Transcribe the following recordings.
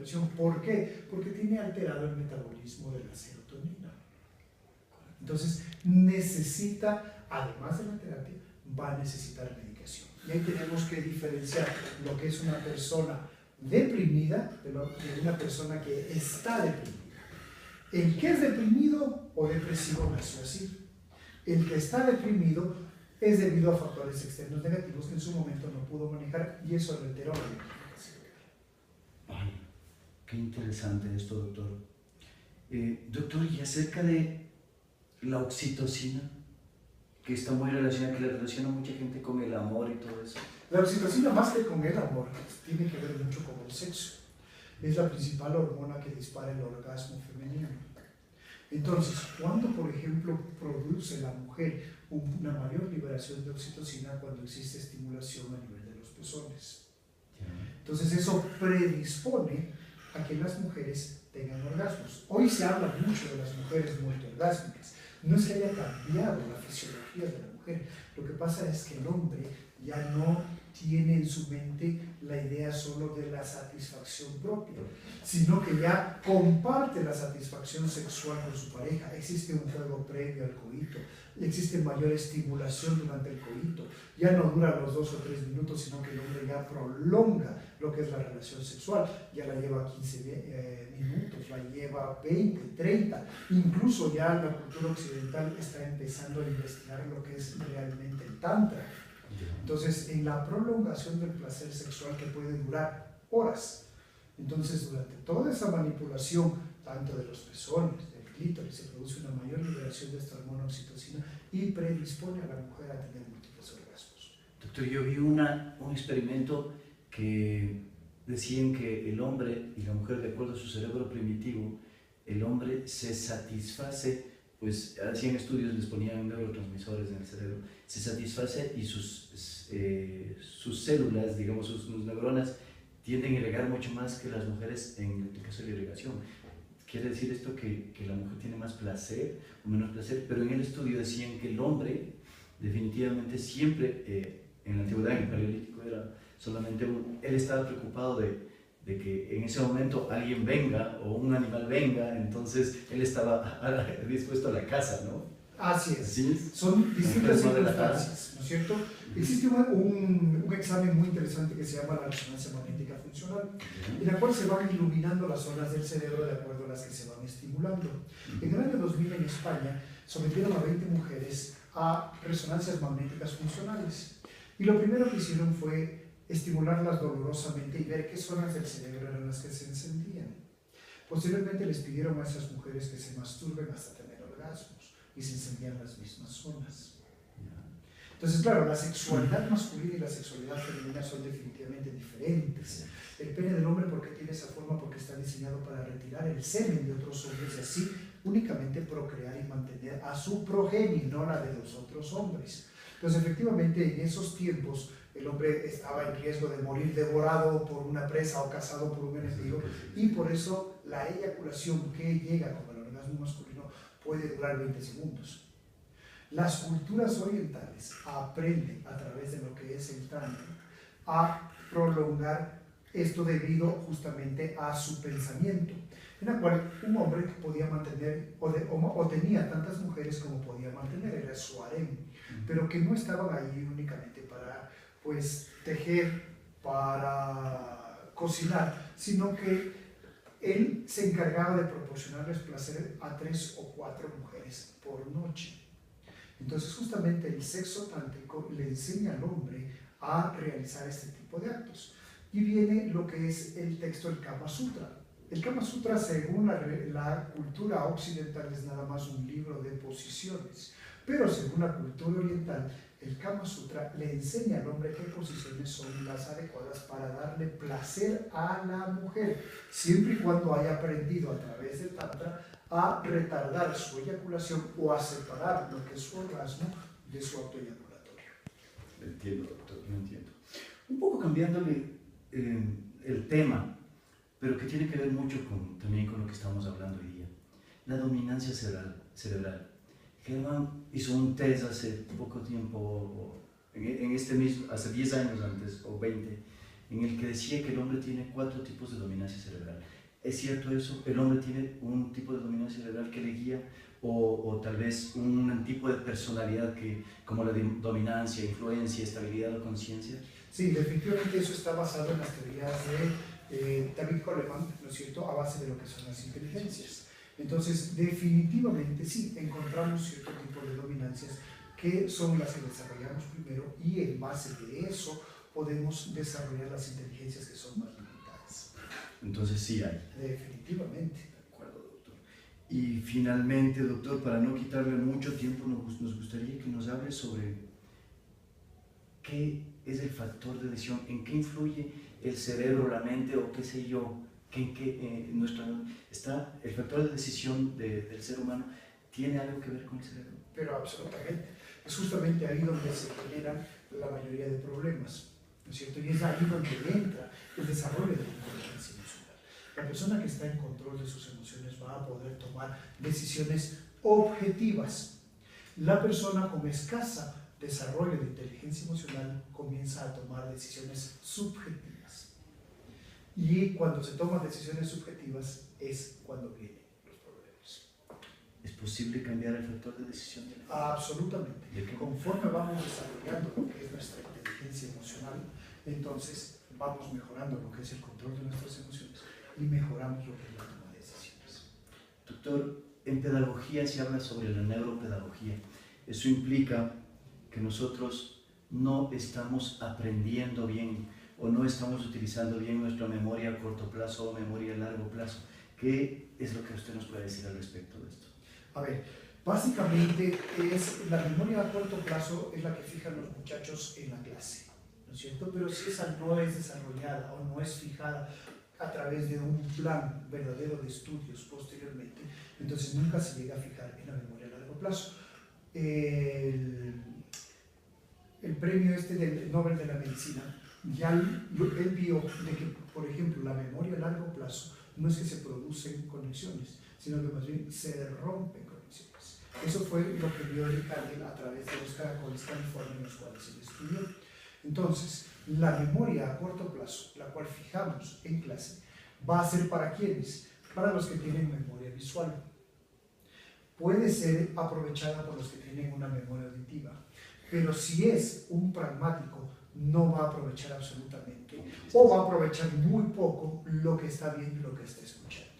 depresión. ¿Por qué? Porque tiene alterado el metabolismo de la serotonina. Entonces necesita, además de la terapia, va a necesitar medicación. Y ahí tenemos que diferenciar lo que es una persona deprimida de una persona que está deprimida. El que es deprimido o depresivo nació así. El que está deprimido es debido a factores externos negativos que en su momento no pudo manejar y eso alteró la dinámica cerebral. Ay, qué interesante esto, doctor. Doctor, y acerca de la oxitocina, que está muy relacionada, que le relaciona a mucha gente con el amor y todo eso. La oxitocina, más que con el amor, tiene que ver mucho con el sexo. Es la principal hormona que dispara el orgasmo femenino. Entonces, cuando, por ejemplo, produce la mujer una mayor liberación de oxitocina cuando existe estimulación a nivel de los pezones. Entonces, eso predispone a que las mujeres tengan orgasmos. Hoy se habla mucho de las mujeres multiorgásmicas. No es que haya cambiado la fisiología de la mujer. Lo que pasa es que el hombre ya no tiene en su mente la idea solo de la satisfacción propia, sino que ya comparte la satisfacción sexual con su pareja. Existe un juego previo al coito, existe mayor estimulación durante el coito, ya no dura los 2 o 3 minutos, sino que el hombre ya prolonga lo que es la relación sexual, ya la lleva 15 minutos, la lleva 20, 30, incluso ya la cultura occidental está empezando a investigar lo que es realmente el tantra. Entonces, en la prolongación del placer sexual que puede durar horas, entonces durante toda esa manipulación, tanto de los pezones, del clítoris, se produce una mayor liberación de esta hormona oxitocina y predispone a la mujer a tener múltiples orgasmos. Doctor, yo vi un experimento que decían que el hombre y la mujer, de acuerdo a su cerebro primitivo, el hombre se satisface, pues hacían estudios, les ponían neurotransmisores en el cerebro, se satisface y sus células, digamos, sus neuronas, tienden a irrigar mucho más que las mujeres en el caso de la irrigación. Quiere decir esto que la mujer tiene más placer o menos placer, pero en el estudio decían que el hombre definitivamente siempre, en la antigüedad, en el paleolítico, era solamente él estaba preocupado de que en ese momento alguien venga o un animal venga, entonces él estaba dispuesto a la caza, ¿no? Así es. ¿Sí? Son distintas circunstancias, ¿no es cierto? Existe un examen muy interesante que se llama la resonancia magnética funcional, en la cual se van iluminando las zonas del cerebro de acuerdo a las que se van estimulando. En el año 2000 en España sometieron a 20 mujeres a resonancias magnéticas funcionales. Y lo primero que hicieron fue estimularlas dolorosamente y ver qué zonas del cerebro eran las que se encendían. Posteriormente les pidieron a esas mujeres que se masturben hasta tener orgasmos y se encendían las mismas zonas. Entonces, claro, la sexualidad masculina y la sexualidad femenina son definitivamente diferentes. El pene del hombre, ¿por qué tiene esa forma? Porque está diseñado para retirar el semen de otros hombres y así únicamente procrear y mantener a su progenie, no la de los otros hombres. Entonces, efectivamente, en esos tiempos el hombre estaba en riesgo de morir devorado por una presa o cazado por un enemigo, y por eso la eyaculación que llega como el orgasmo masculino puede durar 20 segundos. Las culturas orientales aprenden a través de lo que es el tantra a prolongar esto debido justamente a su pensamiento, en la cual un hombre podía mantener o tenía tantas mujeres como podía mantener, era su harem, pero que no estaban ahí únicamente para pues tejer, para cocinar, sino que él se encargaba de proporcionarles placer a 3 o 4 mujeres por noche. Entonces justamente el sexo tántrico le enseña al hombre a realizar este tipo de actos. Y viene lo que es el texto del Kama Sutra. El Kama Sutra, según la cultura occidental, es nada más un libro de posiciones, pero según la cultura oriental, el Kama Sutra le enseña al hombre qué posiciones son las adecuadas para darle placer a la mujer, siempre y cuando haya aprendido a través del Tantra a retardar su eyaculación o a separar lo que es su orgasmo de su acto eyaculatorio. Entiendo, doctor, no entiendo. Un poco cambiándole el tema, pero que tiene que ver mucho también con lo que estamos hablando hoy día. La dominancia cerebral. Germán hizo un test hace poco tiempo, en este mismo, hace 10 años antes, o 20, en el que decía que el hombre tiene 4 tipos de dominancia cerebral. ¿Es cierto eso? ¿El hombre tiene un tipo de dominancia cerebral que le guía o tal vez un tipo de personalidad que, como la dominancia, influencia, estabilidad o conciencia? Sí, definitivamente eso está basado en las teorías de David Coleman, ¿no es cierto?, a base de lo que son las inteligencias. Entonces, definitivamente sí, encontramos cierto tipo de dominancias que son las que desarrollamos primero y en base de eso podemos desarrollar las inteligencias que son más limitadas. Entonces sí hay. Definitivamente. De acuerdo, doctor. Y finalmente, doctor, para no quitarle mucho tiempo, nos gustaría que nos hable sobre qué es el factor de decisión, en qué influye el cerebro, la mente o qué sé yo, está el factor de decisión del ser humano, ¿tiene algo que ver con el cerebro? Pero absolutamente. Es justamente ahí donde se generan la mayoría de problemas, ¿no es cierto? Y es ahí donde entra el desarrollo de la inteligencia emocional. La persona que está en control de sus emociones va a poder tomar decisiones objetivas. La persona con escasa desarrollo de inteligencia emocional comienza a tomar decisiones subjetivas. Y cuando se toman decisiones subjetivas es cuando vienen los problemas. ¿Es posible cambiar el factor de decisión? Absolutamente. Conforme vamos desarrollando lo que es nuestra inteligencia emocional, entonces vamos mejorando lo que es el control de nuestras emociones y mejoramos lo que es la toma de decisiones. Doctor, en pedagogía se habla sobre la neuropedagogía. Eso implica que nosotros no estamos aprendiendo bien o no estamos utilizando bien nuestra memoria a corto plazo o memoria a largo plazo. ¿Qué es lo que usted nos puede decir al respecto de esto? A ver, básicamente es la memoria a corto plazo es la que fijan los muchachos en la clase, ¿no es cierto? Pero si esa no es desarrollada o no es fijada a través de un plan verdadero de estudios posteriormente, entonces nunca se llega a fijar en la memoria a largo plazo. El premio del Nobel de la Medicina, ya él vio de que, por ejemplo, la memoria a largo plazo no es que se producen conexiones, sino que más bien se rompen conexiones. Eso fue lo que vio Eric Kandel a través de los caracoles californianos en los cuales él estudió. Entonces, la memoria a corto plazo, la cual fijamos en clase, va a ser ¿para quiénes? Para los que tienen memoria visual. Puede ser aprovechada por los que tienen una memoria auditiva, pero si es un pragmático, no va a aprovechar absolutamente o va a aprovechar muy poco lo que está viendo y lo que está escuchando.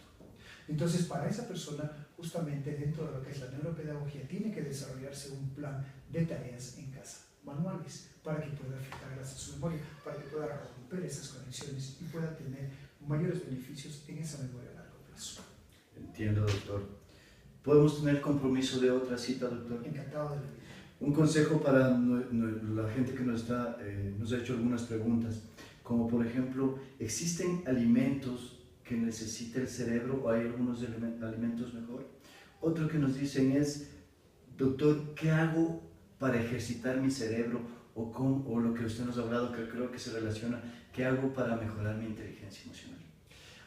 Entonces, para esa persona, justamente dentro de lo que es la neuropedagogía, tiene que desarrollarse un plan de tareas en casa, manuales, para que pueda fijarlas en su memoria, para que pueda romper esas conexiones y pueda tener mayores beneficios en esa memoria a largo plazo. Entiendo, doctor. ¿Podemos tener compromiso de otra cita, doctor? Encantado de la vida. Un consejo para la gente que nos ha hecho algunas preguntas, como por ejemplo, ¿existen alimentos que necesita el cerebro o hay algunos alimentos mejor? Otro que nos dicen es, doctor, ¿qué hago para ejercitar mi cerebro? O lo que usted nos ha hablado, que creo que se relaciona, ¿qué hago para mejorar mi inteligencia emocional?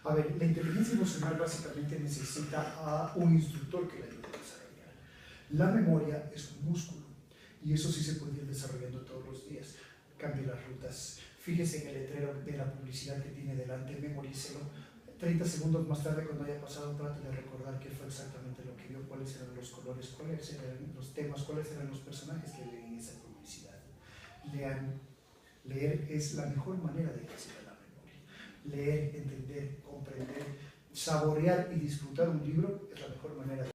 A ver, la inteligencia emocional básicamente necesita a un instructor que la ayude a desarrollar. La memoria es un músculo y eso sí se puede ir desarrollando todos los días. Cambie las rutas, fíjese en el letrero de la publicidad que tiene delante, memorícelo. 30 segundos más tarde, cuando haya pasado, trate de recordar qué fue exactamente lo que vio, cuáles eran los colores, cuáles eran los temas, cuáles eran los personajes que leen esa publicidad. Leer es la mejor manera de ejercitar la memoria. Leer, entender, comprender, saborear y disfrutar un libro es la mejor manera de